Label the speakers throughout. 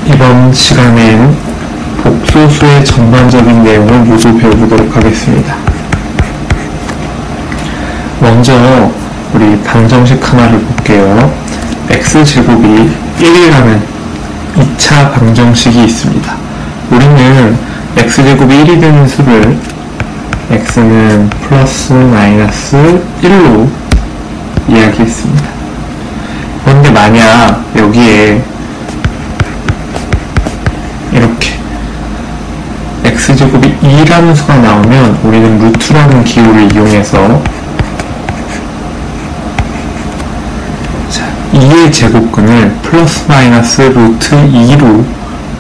Speaker 1: 이번 시간에는 복소수의 전반적인 내용을 모두 배워보도록 하겠습니다. 먼저 우리 방정식 하나를 볼게요. x제곱이 1이라는 2차 방정식이 있습니다. 우리는 x제곱이 1이 되는 수를 x는 플러스 마이너스 1로 이야기했습니다. 그런데 만약 여기에 이렇게 x제곱이 2라는 수가 나오면 우리는 루트라는 기호를 이용해서 2의 제곱근을 플러스 마이너스 루트 2로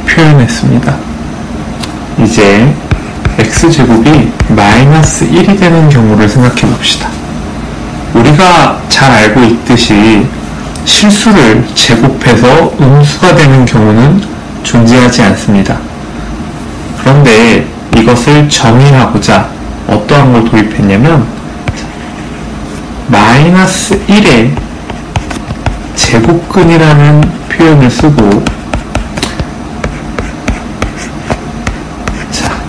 Speaker 1: 표현했습니다. 이제 x제곱이 마이너스 1이 되는 경우를 생각해 봅시다. 우리가 잘 알고 있듯이 실수를 제곱해서 음수가 되는 경우는 존재하지 않습니다. 그런데 이것을 정의하고자 어떠한 걸 도입했냐면 마이너스 1의 제곱근이라는 표현을 쓰고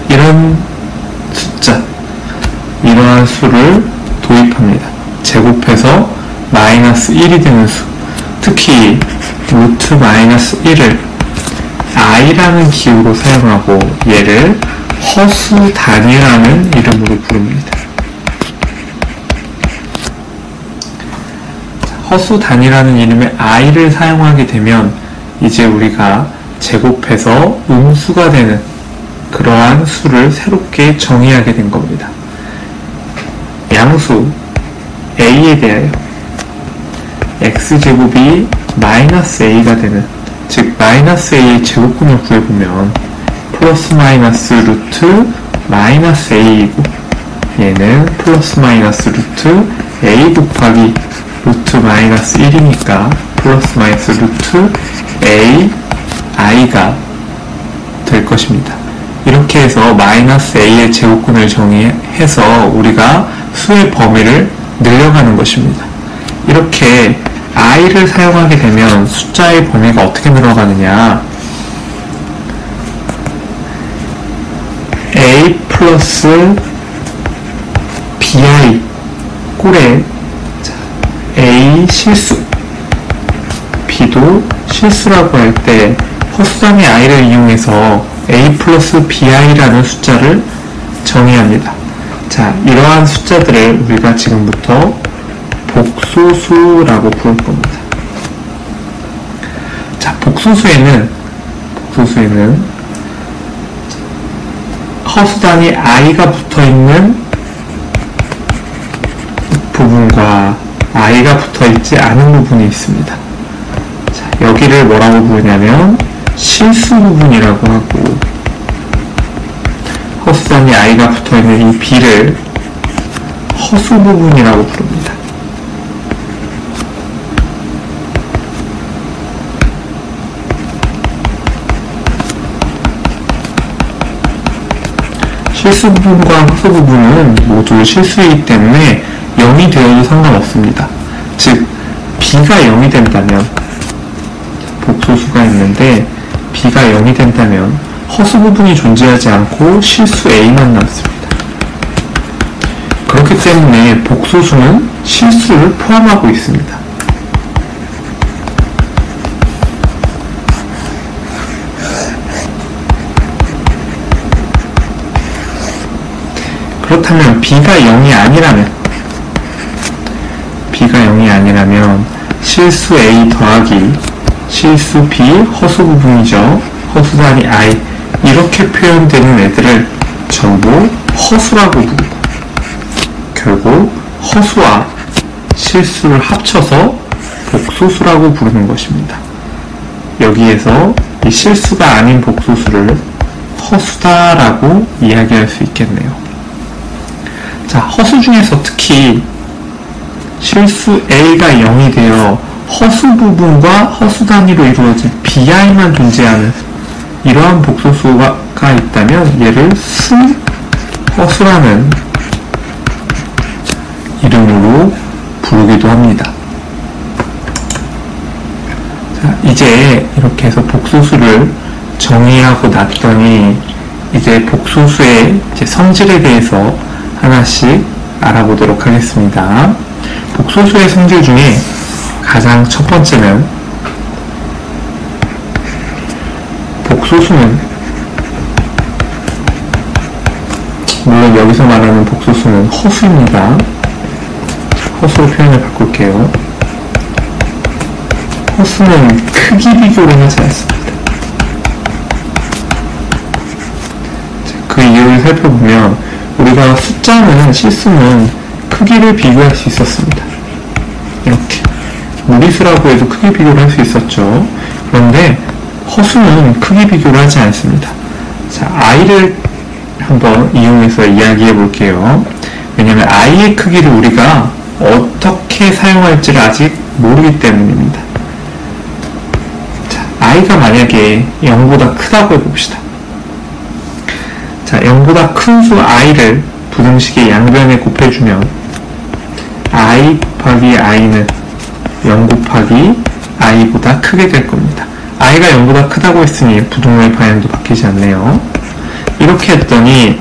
Speaker 1: 이런 숫자, 이러한 수를 도입합니다. 제곱해서 마이너스 1이 되는 수, 특히 루트 마이너스 1을 i라는 기호로 사용하고 얘를 허수 단위라는 이름으로 부릅니다. 허수 단위라는 이름의 i를 사용하게 되면 이제 우리가 제곱해서 음수가 되는 그러한 수를 새롭게 정의하게 된 겁니다. 양수 a에 대하여 x제곱이 마이너스 a가 되는, 즉 마이너스 a의 제곱근을 구해보면 플러스 마이너스 루트 마이너스 a이고 얘는 플러스 마이너스 루트 a 곱하기 루트 마이너스 1이니까 플러스 마이너스 루트 a i가 될 것입니다. 이렇게 해서 마이너스 a의 제곱근을 정의해서 우리가 수의 범위를 늘려가는 것입니다. 이렇게 i를 사용하게 되면 숫자의 범위가 어떻게 늘어가느냐, a 플러스 bi 꼴에 a 실수, b도 실수라고 할 때 허수단위 i를 이용해서 a 플러스 bi라는 숫자를 정의합니다. 자, 이러한 숫자들을 우리가 지금부터 복소수라고 부를 겁니다. 자, 복소수에는 허수단위 i가 붙어있는 부분과 i가 붙어있지 않은 부분이 있습니다. 자, 여기를 뭐라고 부르냐면 실수 부분이라고 하고, 허수단위 i가 붙어있는 이 b를 허수 부분이라고 부릅니다. 실수 부분과 허수 부분은 모두 실수이기 때문에 0이 되어도 상관없습니다. 즉 b가 0이 된다면, 복소수가 있는데 b가 0이 된다면 허수 부분이 존재하지 않고 실수 a만 남습니다. 그렇기 때문에 복소수는 실수를 포함하고 있습니다. 그렇다면 b가 0이 아니라면 실수 a 더하기 실수 b 허수 부분이죠. 허수단위 i, 이렇게 표현되는 애들을 전부 허수라고 부르고 결국 허수와 실수를 합쳐서 복소수라고 부르는 것입니다. 여기에서 이 실수가 아닌 복소수를 허수다라고 이야기할 수 있겠네요. 자, 허수 중에서 특히 실수 a가 0이 되어 허수 부분과 허수 단위로 이루어진 bi만 존재하는 이러한 복소수가 있다면 얘를 순허수라는 이름으로 부르기도 합니다. 자, 이제 이렇게 해서 복소수를 정의하고 났더니 이제 복소수의 이제 성질에 대해서 하나씩 알아보도록 하겠습니다. 복소수의 성질 중에 가장 첫 번째는 복소수는, 물론 여기서 말하는 복소수는 허수입니다. 허수로 표현을 바꿀게요. 허수는 크기 비교를 하지 않습니다. 그 이유를 살펴보면 우리가 숫자는, 실수는 크기를 비교할 수 있었습니다. 이렇게 무리수라고 해도 크기 비교를 할 수 있었죠. 그런데 허수는 크기 비교를 하지 않습니다. 자, i를 한번 이용해서 이야기해 볼게요. 왜냐하면 i의 크기를 우리가 어떻게 사용할지를 아직 모르기 때문입니다. 자, i가 만약에 0보다 크다고 해봅시다. 자, 0보다 큰 수 i를 부등식의 양변에 곱해주면 i 곱하기 i는 0 곱하기 i보다 크게 될 겁니다. i가 0보다 크다고 했으니 부등호의 방향도 바뀌지 않네요. 이렇게 했더니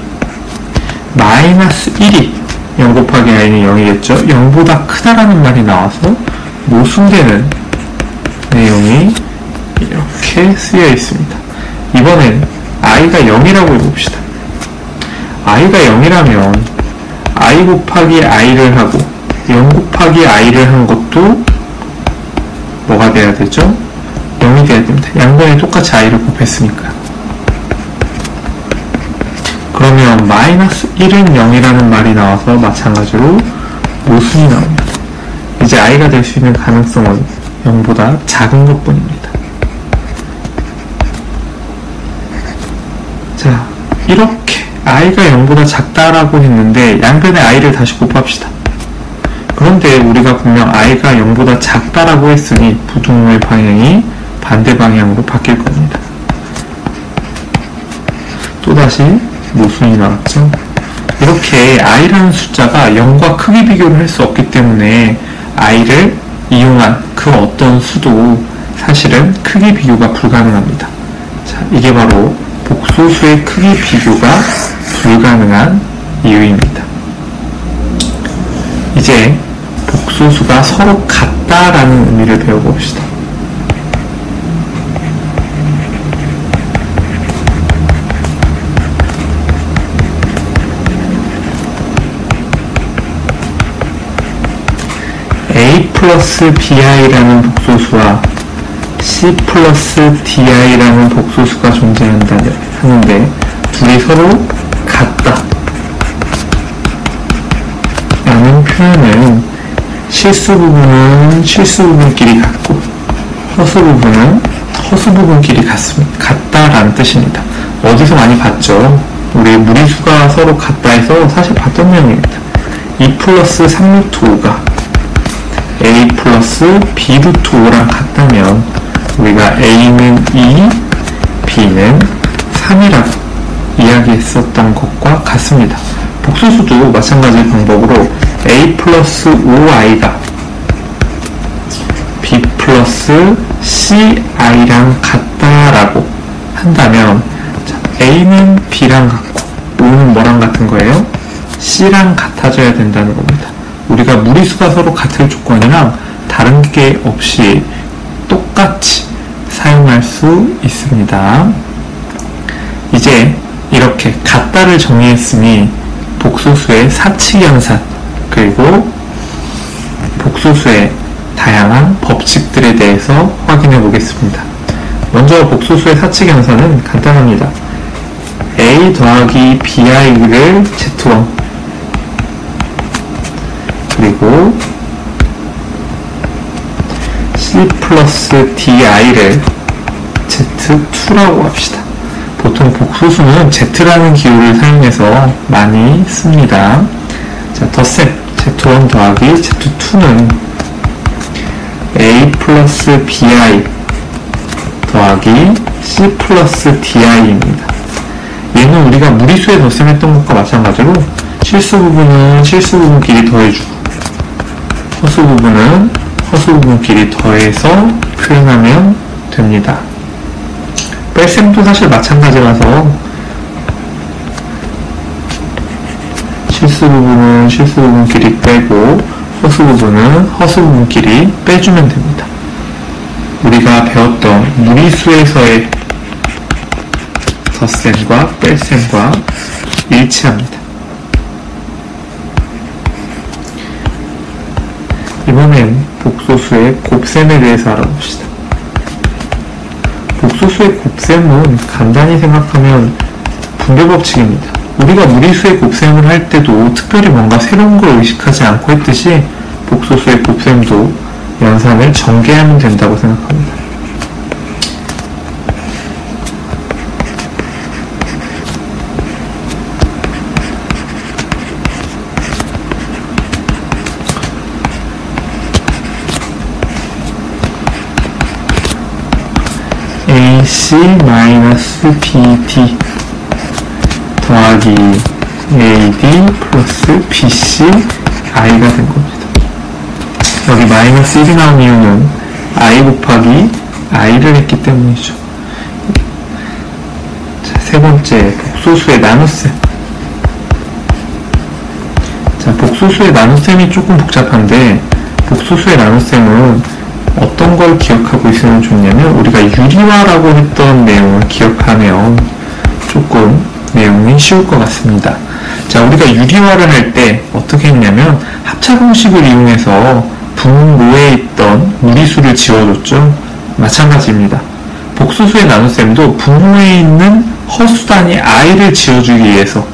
Speaker 1: 마이너스 1이 0 곱하기 i는 0이겠죠. 0보다 크다라는 말이 나와서 모순되는 내용이 이렇게 쓰여 있습니다. 이번엔 i가 0이라고 해봅시다. i가 0이라면 i 곱하기 i를 하고 0 곱하기 i를 한 것도 뭐가 돼야 되죠? 0이 돼야 됩니다. 양변에 똑같이 i를 곱했으니까. 그러면 마이너스 1은 0이라는 말이 나와서 마찬가지로 모순이 나옵니다. 이제 i가 될 수 있는 가능성은 0보다 작은 것 뿐입니다. 자, 이렇게 i가 0보다 작다라고 했는데 양변에 i를 다시 곱합시다. 그런데 우리가 분명 i가 0보다 작다라고 했으니 부등호의 방향이 반대 방향으로 바뀔 겁니다. 또다시 모순이 나왔죠. 이렇게 i라는 숫자가 0과 크기 비교를 할 수 없기 때문에 i를 이용한 그 어떤 수도 사실은 크기 비교가 불가능합니다. 자, 이게 바로 복소수의 크기 비교가 불가능한 이유입니다. 이제 복소수가 서로 같다라는 의미를 배워봅시다. a 플러스 bi라는 복소수와 c 플러스 di라는 복소수가 존재한다는 하는데 둘이 서로 같다 라는 표현은 실수 부분은 실수 부분끼리 같고 허수 부분은 허수 부분끼리 같다라는 뜻입니다. 어디서 많이 봤죠? 우리 무리수가 서로 같다 해서 사실 봤던 내용입니다. 2 플러스 3 루트 5가 a 플러스 b 루트 5랑 같다면 우리가 a는 2, b는 3이라고 이야기했었던 것과 같습니다. 복소수도 마찬가지 방법으로 a 플러스 5i가 b 플러스 ci랑 같다라고 한다면 자, a는 b랑 같고 5는 뭐랑 같은 거예요? c랑 같아져야 된다는 겁니다. 우리가 무리수가 서로 같을 조건이랑 다른 게 없이 똑같이 사용할 수 있습니다. 이제 이렇게 같다를 정의했으니 복소수의 사칙연산 그리고 복소수의 다양한 법칙들에 대해서 확인해 보겠습니다. 먼저 복소수의 사칙연산은 간단합니다. a 더하기 bi를 z1 그리고 c 플러스 di를 z2라고 합시다. 보통 복소수는 z라는 기호를 사용해서 많이 씁니다. 자, 덧셈 z1 더하기 z2는 a 플러스 bi 더하기 c 플러스 di입니다. 얘는 우리가 무리수에 덧셈했던 것과 마찬가지로 실수 부분은 실수 부분끼리 더해주고 허수 부분은 허수 부분끼리 더해서 표현하면 됩니다. 뺄셈도 곱셈도 사실 마찬가지라서 실수 부분은 실수 부분끼리 빼고 허수 부분은 허수 부분끼리 빼주면 됩니다. 우리가 배웠던 무리수에서의 덧셈과 뺄셈과 일치합니다. 이번엔 복소수의 곱셈에 대해서 알아봅시다. 복소수의 곱셈은 간단히 생각하면 분배 법칙입니다. 우리가 무리수의 곱셈을 할 때도 특별히 뭔가 새로운 걸 의식하지 않고 했듯이 복소수의 곱셈도 연산을 전개하면 된다고 생각합니다. AC-BD 더하기 AD 플러스 BC I가 된 겁니다. 여기 마이너스 1이 나온 이유는 I 곱하기 I를 했기 때문이죠. 자, 세 번째, 복소수의 나눗셈. 자, 복소수의 나눗셈이 조금 복잡한데, 복소수의 나눗셈은 어떤 걸 기억하고 있으면 좋냐면, 우리가 유리화라고 했던 내용을 기억하면 조금 내용이 쉬울 것 같습니다. 자, 우리가 유리화를 할 때 어떻게 했냐면 합차공식을 이용해서 분모에 있던 무리수를 지워줬죠. 마찬가지입니다. 복소수의 나눗셈도 분모에 있는 허수 단위 i를 지워주기 위해서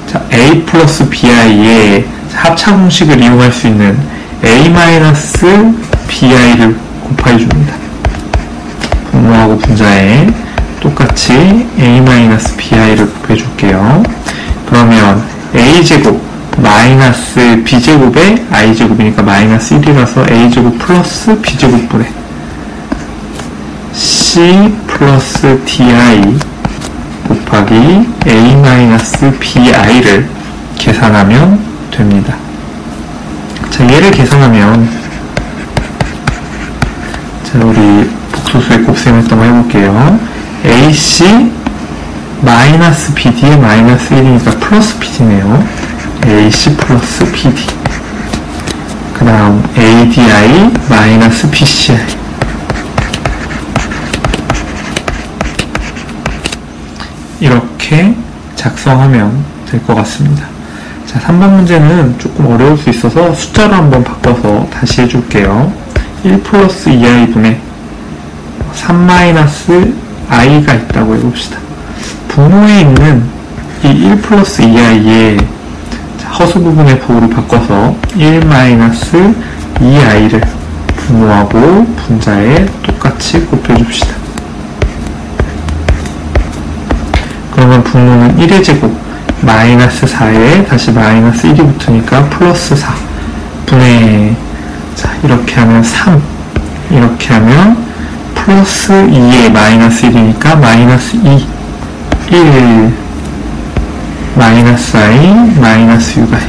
Speaker 1: 자, a 플러스 bi에 합차공식을 이용할 수 있는 a 마이너스 bi를 곱해줍니다. 분모하고 분자에 똑같이 a-bi를 곱해줄게요. 그러면 a제곱 마이너스 b제곱에 i제곱이니까 마이너스 1이라서 a제곱 플러스 b제곱분의 c 플러스 di 곱하기 a-bi를 계산하면 됩니다. 자, 얘를 계산하면 자, 우리 복소수의 곱셈했던 거 해볼게요. AC 마이너스 BD에 마이너스 1이니까 플러스 BD네요. AC 플러스 BD. 그 다음 ADI 마이너스 BCI. 이렇게 작성하면 될 것 같습니다. 자, 3번 문제는 조금 어려울 수 있어서 숫자로 한번 바꿔서 다시 해줄게요. 1 플러스 2i분의 3 마이너스 i가 있다고 해봅시다. 분모에 있는 이 1 플러스 2i의 허수 부분의 부호를 바꿔서 1 마이너스 2i를 분모하고 분자에 똑같이 곱해줍시다. 그러면 분모는 1의 제곱 마이너스 4에 다시 마이너스 1이 붙으니까 플러스 4 분의 자, 이렇게 하면 3 이렇게 하면 플러스 2에 마이너스 1이니까 마이너스 2 1 마이너스 i 마이너스 6i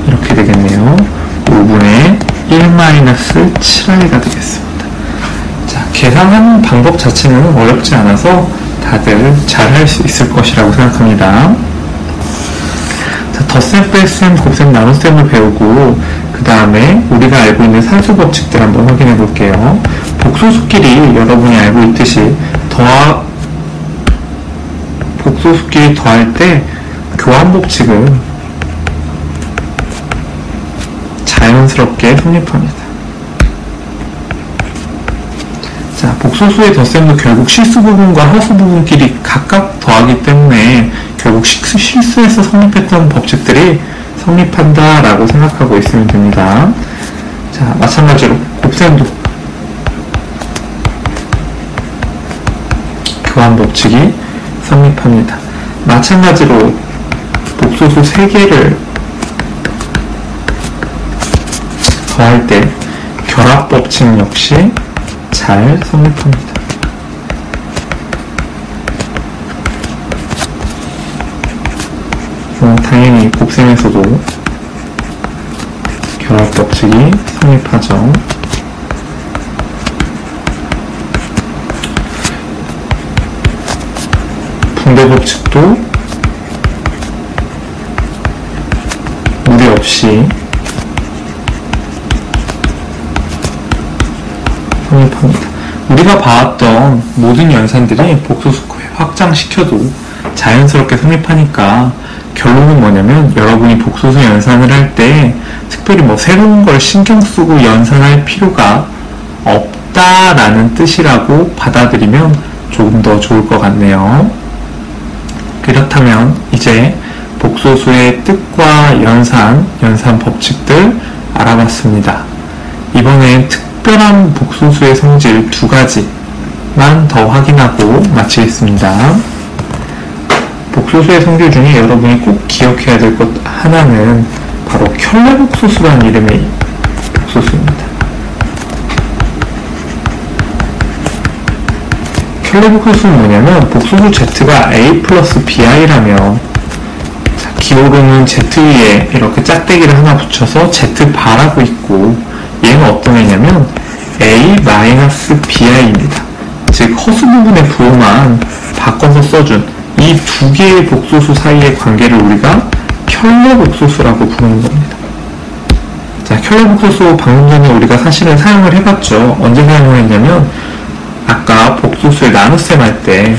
Speaker 1: 이렇게 되겠네요. 5분의 1 마이너스 7i가 되겠습니다. 자, 계산하는 방법 자체는 어렵지 않아서 다들 잘 할 수 있을 것이라고 생각합니다. 자, 덧셈, 뺄셈, 곱셈, 나눗셈을 배우고 그 다음에 우리가 알고 있는 산수 법칙들 한번 확인해 볼게요. 복소수끼리 여러분이 알고 있듯이 복소수끼리 더할 때 교환 법칙은 자연스럽게 성립합니다. 자, 복소수의 덧셈도 결국 실수 부분과 허수 부분끼리 각각 더하기 때문에 결국 실수에서 성립했던 법칙들이 성립한다 라고 생각하고 있으면 됩니다. 자, 마찬가지로 곱셈도 교환 법칙이 성립합니다. 마찬가지로 복소수 3개를 더할 때 결합 법칙 역시 잘 성립합니다. 당연히 곱셈에서도 결합 법칙이 성립하죠. 분배 법칙도 무리 없이 성립합니다. 우리가 봐왔던 모든 연산들이 복소수거에 확장시켜도 자연스럽게 성립하니까 결론은 뭐냐면 여러분이 복소수 연산을 할 때 특별히 뭐 새로운 걸 신경 쓰고 연산할 필요가 없다라는 뜻이라고 받아들이면 조금 더 좋을 것 같네요. 그렇다면 이제 복소수의 뜻과 연산 법칙들 알아봤습니다. 이번엔 특별한 복소수의 성질 2가지만 더 확인하고 마치겠습니다. 복소수의 성질 중에 여러분이 꼭 기억해야 될 것 하나는 바로 켤레 복소수라는 이름의 복소수입니다. 켤레 복소수는 뭐냐면 복소수 Z가 A 플러스 BI라면 기호로는 Z 위에 이렇게 짝대기를 하나 붙여서 Z 바라고 있고 얘는 어떤 애냐면 A 마이너스 BI입니다. 즉 허수 부분의 부호만 바꿔서 써준 이 2개의 복소수 사이의 관계를 우리가 켤레 복소수라고 부르는 겁니다. 자, 켤레 복소수 방금 전에 우리가 사실은 사용을 해봤죠. 언제 사용을 했냐면 아까 복소수의 나눗셈 할 때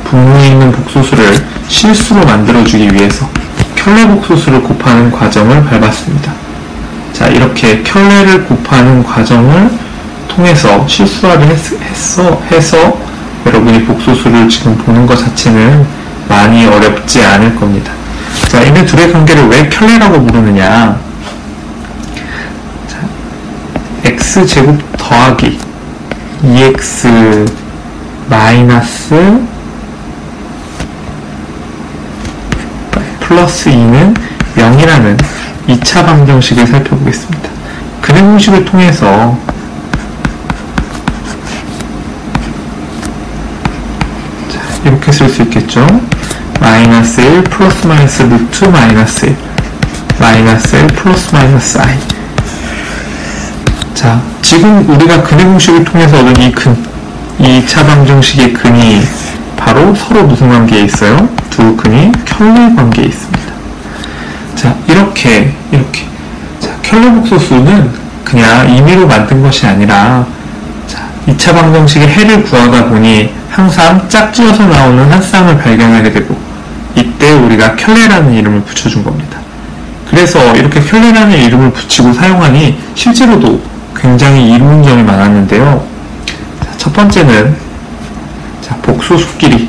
Speaker 1: 분모에 있는 복소수를 실수로 만들어주기 위해서 켤레 복소수를 곱하는 과정을 밟았습니다. 자, 이렇게 켤레를 곱하는 과정을 통해서 실수화를 해서 여러분이 복소수를 지금 보는 것 자체는 많이 어렵지 않을 겁니다. 자, 얘네 둘의 관계를 왜 켤레라고 부르느냐. 자, x제곱 더하기 2x 마이너스 플러스 2는 0이라는 2차 방정식을 살펴보겠습니다. 근해 공식을 통해서 자, 이렇게 쓸 수 있겠죠. 마이너스 1 플러스 마이너스 루트 마이너스 1 마이너스 1 플러스 마이너스 i. 자, 지금 우리가 근해 공식을 통해서 얻은 이 2차 방정식의 근이 바로 서로 무슨 관계에 있어요? 두 근이 켤레 관계에 있습니다. 자, 이렇게 자, 켤레 복소수는 그냥 임의로 만든 것이 아니라 자, 2차 방정식의 해를 구하다 보니 항상 짝지어서 나오는 한 쌍을 발견하게 되고 이때 우리가 켤레라는 이름을 붙여준 겁니다. 그래서 이렇게 켤레라는 이름을 붙이고 사용하니 실제로도 굉장히 이로운 점이 많았는데요. 자, 첫 번째는 자, 복소수끼리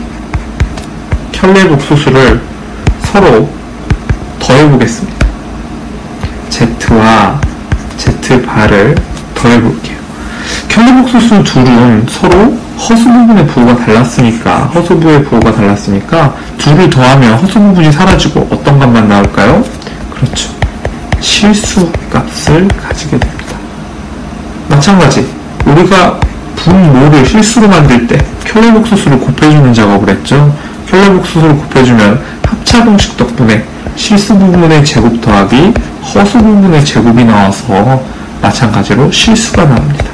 Speaker 1: 켤레 복소수를 서로 더해보겠습니다. Z와 Z바를 더해볼게요. 켤레 복소수 둘은 서로 허수 부분의 부호가 달랐으니까 둘을 더하면 허수 부분이 사라지고 어떤 값만 나올까요? 그렇죠. 실수 값을 가지게 됩니다. 마찬가지 우리가 분모를 실수로 만들 때 켤레 복소수를 곱해주는 작업을 했죠. 켤레 복소수를 곱해주면 합차 공식 덕분에 실수 부분의 제곱 더하기 허수 부분의 제곱이 나와서 마찬가지로 실수가 나옵니다.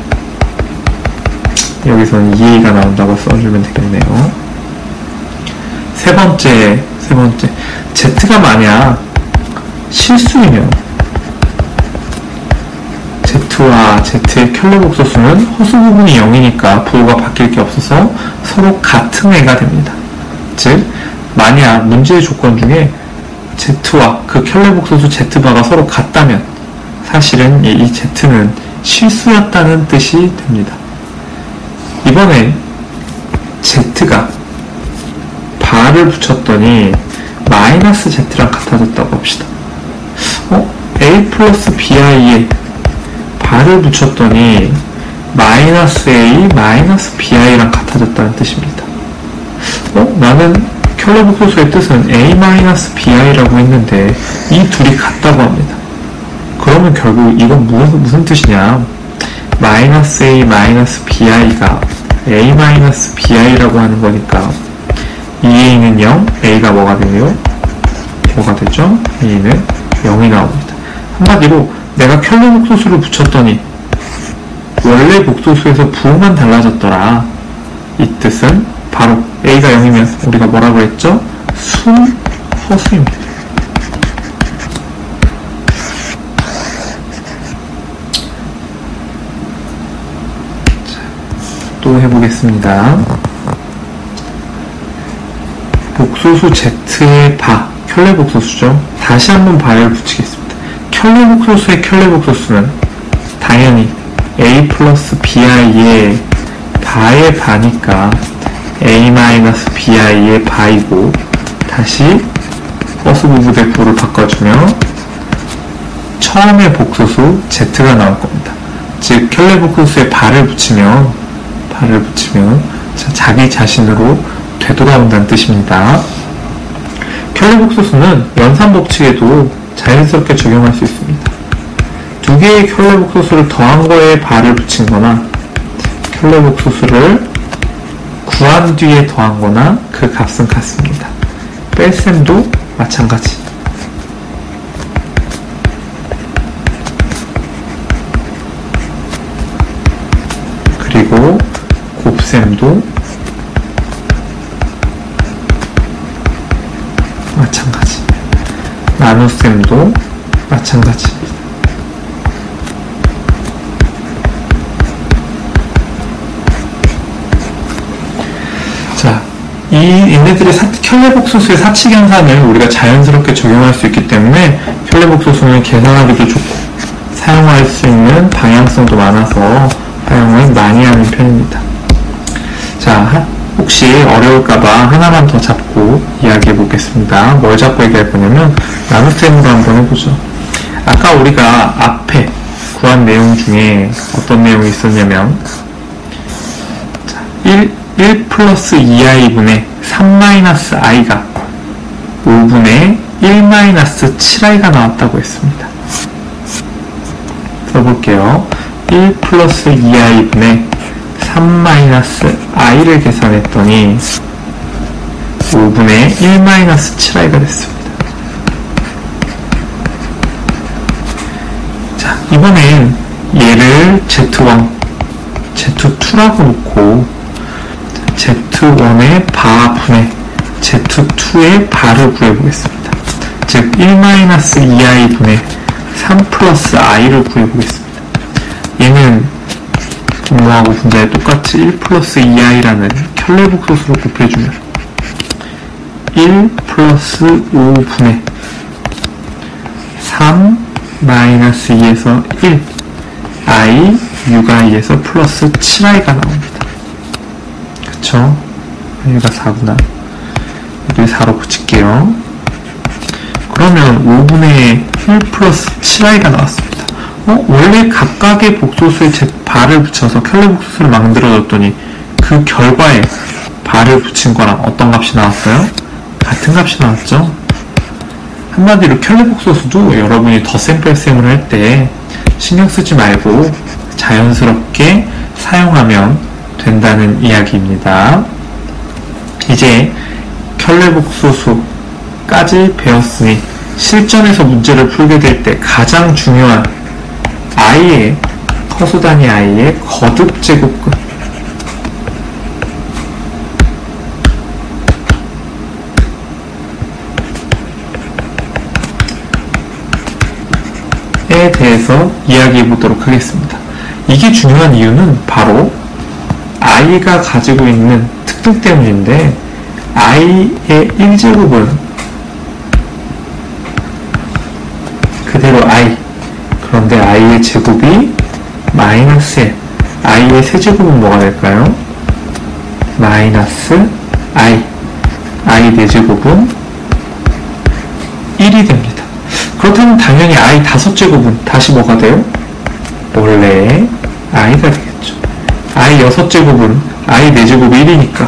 Speaker 1: 여기서는 2a가 나온다고 써주면 되겠네요. 세 번째 Z가 만약 실수이면 Z와 Z의 켤레 복소수는 허수 부분이 0이니까 부호가 바뀔 게 없어서 서로 같은 애가 됩니다. 즉 만약 문제의 조건 중에 Z와 그 켤레 복소수 Z바가 서로 같다면 사실은 이 Z는 실수였다는 뜻이 됩니다. 이번에 Z가 바를 붙였더니 마이너스 Z랑 같아졌다고 합시다. A 플러스 BI에 바를 붙였더니 마이너스 A 마이너스 BI랑 같아졌다는 뜻입니다. 나는 켤레 복소수의 뜻은 A 마이너스 BI라고 했는데 이 둘이 같다고 합니다. 그러면 결국 이건 무슨 뜻이냐? 마이너스 A 마이너스 BI가 A 마이너스 BI라고 하는 거니까 2A는 0, A가 뭐가 되네요? 뭐가 되죠? A는 0이 나옵니다. 한마디로 내가 켤레 복소수를 붙였더니 원래 복소수에서 부호만 달라졌더라. 이 뜻은 바로 a가 0이면 우리가 뭐라고 했죠? 순허수입니다. 또 해보겠습니다. 복소수 Z의 바, 켤레 복소수죠. 다시 한번 바를 붙이겠습니다. 켤레 복소수의 켤레 복소수는 당연히 a 플러스 bi의 바의 바니까 a 마이너스 bi의 바이고, 다시 허수 부분의 부를 바꿔주면 처음의 복소수 Z가 나올 겁니다. 즉 켤레 복소수에 바를 붙이면 자기 자신으로 되돌아온다는 뜻입니다. 켤레 복소수는 연산 법칙에도 자연스럽게 적용할 수 있습니다. 두 개의 켤레 복소수를 더한 거에 바를 붙인 거나 켤레 복소수를 구한 뒤에 더한 거나 그 값은 같습니다. 뺄셈도 마찬가지. 그리고 곱셈도 마찬가지. 나눗셈도 마찬가지. 자, 얘네들의 켤레 복소수의 사칙연산을 우리가 자연스럽게 적용할 수 있기 때문에 켤레 복소수는 계산하기도 좋고 사용할 수 있는 방향성도 많아서 사용을 많이 하는 편입니다. 자, 혹시 어려울까봐 하나만 더 잡고 이야기해 보겠습니다. 뭘 잡고 얘기할 거냐면 나눗셈으로 한번 해보죠. 아까 우리가 앞에 구한 내용 중에 어떤 내용이 있었냐면 1 플러스 2i분의 3 마이너스 i가 5분의 1 마이너스 7i가 나왔다고 했습니다. 써볼게요. 1 플러스 2i분의 3 마이너스 i를 계산했더니 5분의 1 마이너스 7i가 됐습니다. 자, 이번엔 얘를 Z1, Z2라고 놓고 Z1의 바분의 Z2의 바를 구해보겠습니다. 즉 1-2i분의 3 플러스 i를 구해보겠습니다. 얘는 분모하고 분자에 똑같이 1 플러스 2i라는 켤레 복소수로 곱해주면 1 플러스 5분의 3 마이너스 2에서 1 i 6i에서 플러스 7i가 나옵니다. 그쵸? 여기가 4구나. 여기 4로 붙일게요. 그러면 5분의 1 플러스 7i가 나왔습니다. 원래 각각의 복소수에 바를 붙여서 켤레 복소수를 만들어줬더니 그 결과에 바를 붙인 거랑 어떤 값이 나왔어요? 같은 값이 나왔죠? 한마디로 켤레 복소수도 여러분이 덧셈 뺄셈을 할 때 신경 쓰지 말고 자연스럽게 사용하면 된다는 이야기입니다. 이제 켤레 복소수까지 배웠으니 실전에서 문제를 풀게 될 때 가장 중요한 i의 허수 단위 i의 거듭 제곱근에 대해서 이야기해 보도록 하겠습니다. 이게 중요한 이유는 바로 i가 가지고 있는 특징 때문인데 i의 1제곱은 그대로 i, 그런데 i의 제곱이 마이너스 1, i의 세제곱은 뭐가 될까요? 마이너스 i 4제곱은 1이 됩니다. 그렇다면 당연히 i 5제곱은 다시 뭐가 돼요? 원래 i가 되겠죠. i 6제곱은 i 4제곱이 1이니까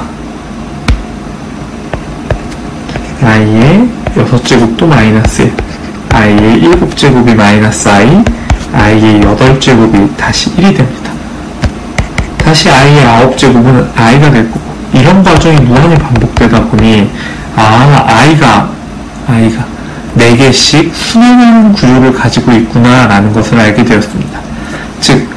Speaker 1: i의 6제곱도 마이너스 1, i의 7제곱이 마이너스 i, i의 8제곱이 다시 1이 됩니다. 다시 i의 9제곱은 i가 될 거고, 이런 과정이 무한히 반복되다 보니 i가 4개씩 순환하는 구조를 가지고 있구나 라는 것을 알게 되었습니다. 즉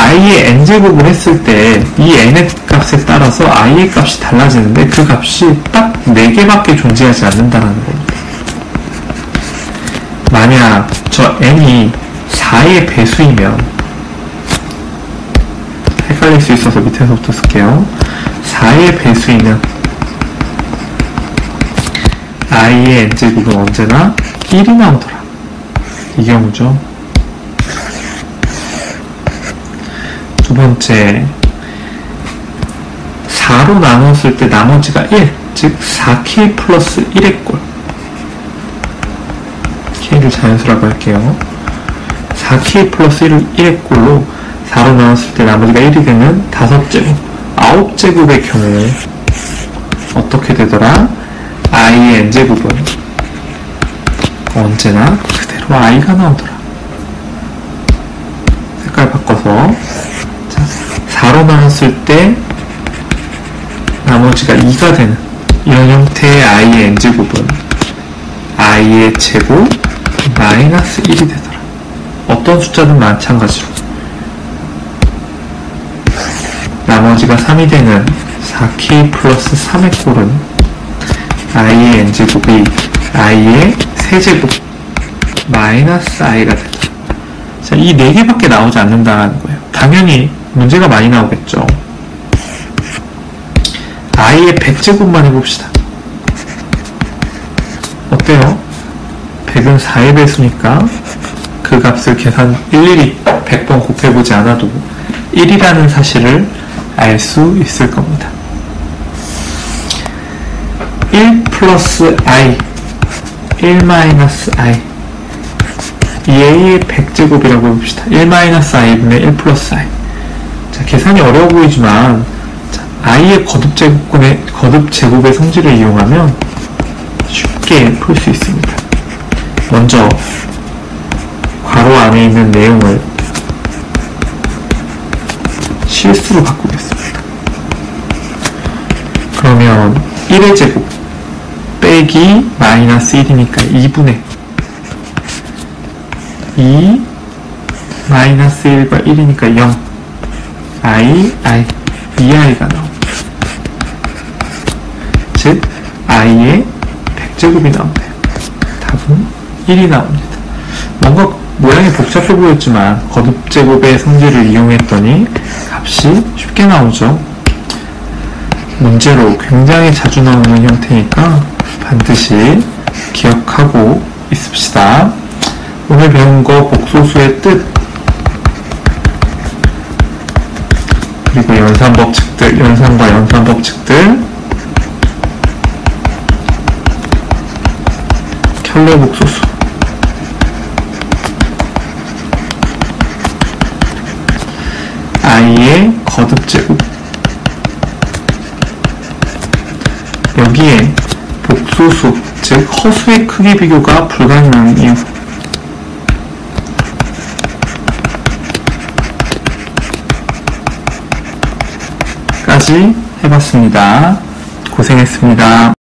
Speaker 1: i의 n제곱을 했을 때 이 n의 값에 따라서 i의 값이 달라지는데 그 값이 딱 4개밖에 존재하지 않는다는 겁니다. 만약 저 n이 4의 배수이면, 헷갈릴 수 있어서 밑에서부터 쓸게요. 4의 배수이면 i의 n제곱은 언제나 1이 나오더라. 이 경우죠. 두 번째, 4로 나눴을 때 나머지가 1, 즉 4k 플러스 1의 꼴. k를 자연수라고 할게요. 4k 플러스 1의 꼴로 4로 나눴을 때 나머지가 1이 되는 5제곱, 9제곱의 경우에 어떻게 되더라? i의 n제곱은 언제나 그대로 i가 나오더라. 색깔 바꿔서, 자, 4로 나눴을 때 나머지가 2가 되는 이런 형태의 i의 n제곱은 i의 제곱 마이너스 1이 되더라. 어떤 숫자든 마찬가지로 나머지가 3이 되는 4k 플러스 3의 꼴은 i의 n제곱이 i의 세제곱 마이너스 i가 된다. 자, 이 4개밖에 나오지 않는다는 거예요. 당연히 문제가 많이 나오겠죠. i의 100제곱만 해봅시다. 어때요? 100은 4의 배수니까 그 값을 일일이 100번 곱해보지 않아도 1이라는 사실을 알 수 있을 겁니다. 1 플러스 i, 1 마이너스 i, 이 a의 100제곱이라고 해봅시다. 1 마이너스 i분의 1 플러스 i. 자, 계산이 어려워 보이지만, 자, i의 거듭제곱의 성질을 이용하면 쉽게 풀 수 있습니다. 먼저 괄호 안에 있는 내용을 실수로 바꾸겠습니다. 그러면 1의 제곱 빼기 마이너스 1이니까 2분의 2 마이너스 1과 1이니까 0 i, 2i가 나옵니다. 즉 i의 100제곱이 나오네요. 답은 1이 나옵니다. 뭔가 모양이 복잡해 보였지만 거듭제곱의 성질을 이용했더니 값이 쉽게 나오죠. 문제로 굉장히 자주 나오는 형태니까 반드시 기억하고 있읍시다. 오늘 배운 거 복소수의 뜻, 그리고 연산법칙들, 연산과 연산법칙들, 켤레 복소수, i의 거듭제곱, 여기에 복소수, 즉 허수의 크기 비교가 불가능한 이유, 까지 해봤습니다. 고생했습니다.